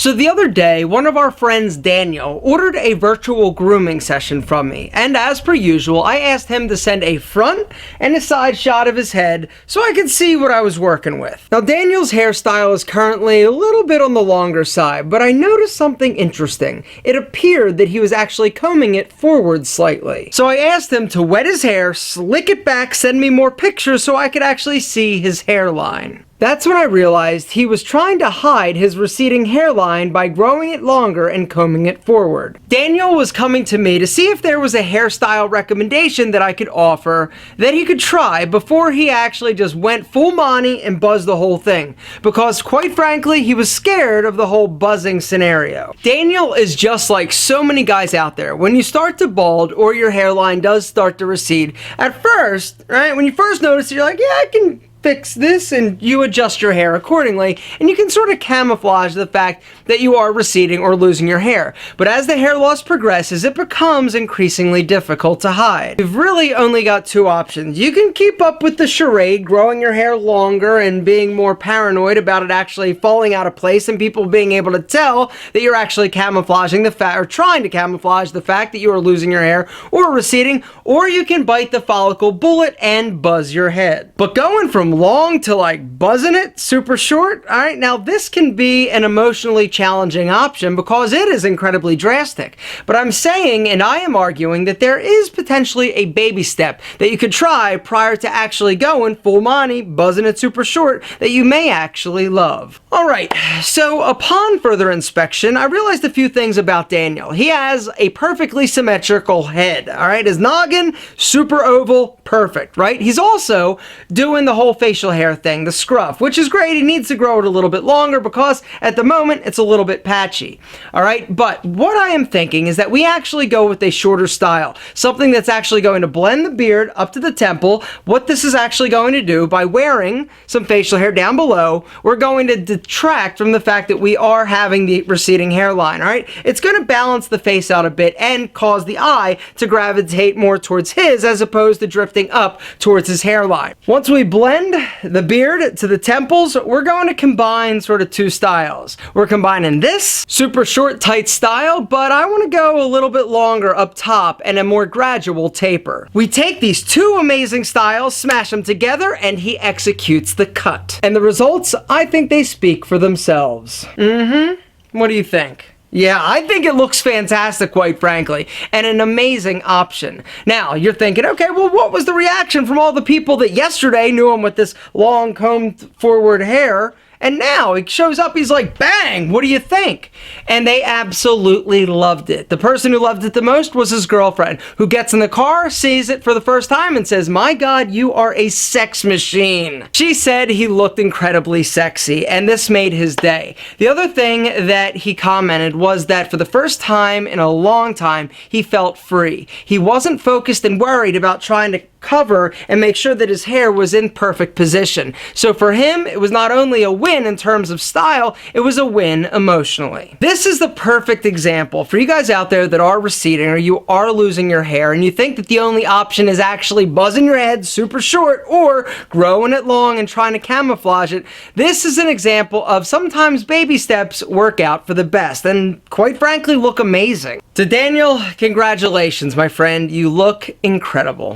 So the other day, one of our friends, Daniel, ordered a virtual grooming session from me, and as per usual, I asked him to send a front and a side shot of his head so I could see what I was working with. Now, Daniel's hairstyle is currently a little bit on the longer side, but I noticed something interesting. It appeared that he was actually combing it forward slightly. So I asked him to wet his hair, slick it back, send me more pictures so I could actually see his hairline. That's when I realized he was trying to hide his receding hairline by growing it longer and combing it forward. Daniel was coming to me to see if there was a hairstyle recommendation that I could offer that he could try before he actually just went full Monty and buzzed the whole thing, because quite frankly, he was scared of the whole buzzing scenario. Daniel is just like so many guys out there. When you start to bald or your hairline does start to recede, at first, right, when you first notice it, you're like, yeah, I can fix this, and you adjust your hair accordingly, and you can sort of camouflage the fact that you are receding or losing your hair. But as the hair loss progresses, it becomes increasingly difficult to hide. You've really only got two options. You can keep up with the charade, growing your hair longer and being more paranoid about it actually falling out of place and people being able to tell that you're actually camouflaging the fact, or trying to camouflage the fact that you are losing your hair or receding, or you can bite the follicle bullet and buzz your head. But going from long to like buzzing it super short, all right, now this can be an emotionally challenging option because it is incredibly drastic. But I'm saying, and I am arguing, that there is potentially a baby step that you could try prior to actually going full Monty, buzzing it super short, that you may actually love. All right, so upon further inspection, I realized a few things about Daniel. He has a perfectly symmetrical head, all right? His noggin, super oval, perfect, right? He's also doing the whole facial hair thing, the scruff, which is great. He needs to grow it a little bit longer because at the moment it's a little bit patchy. All right, but what I am thinking is that we actually go with a shorter style, something that's actually going to blend the beard up to the temple. What this is actually going to do by wearing some facial hair down below, we're going to detract from the fact that we are having the receding hairline. All right, it's going to balance the face out a bit and cause the eye to gravitate more towards his as opposed to drifting up towards his hairline. Once we blend the beard to the temples, we're going to combine sort of two styles. We're combining this super short, tight style, but I want to go a little bit longer up top and a more gradual taper. We take these two amazing styles, smash them together, and he executes the cut. And the results, I think they speak for themselves. What do you think? Yeah, I think it looks fantastic, quite frankly, and an amazing option. Now, you're thinking, okay, well, what was the reaction from all the people that yesterday knew him with this long combed forward hair? And now he shows up, he's like, bang, what do you think? And they absolutely loved it. The person who loved it the most was his girlfriend, who gets in the car, sees it for the first time, and says, my God, you are a sex machine. She said he looked incredibly sexy, and this made his day. The other thing that he commented was that for the first time in a long time, he felt free. He wasn't focused and worried about trying to cover and make sure that his hair was in perfect position. So for him, it was not only a win in terms of style, it was a win emotionally. This is the perfect example for you guys out there that are receding or you are losing your hair and you think that the only option is actually buzzing your head super short or growing it long and trying to camouflage it. This is an example of sometimes baby steps work out for the best and quite frankly look amazing. To Daniel, congratulations, my friend. You look incredible.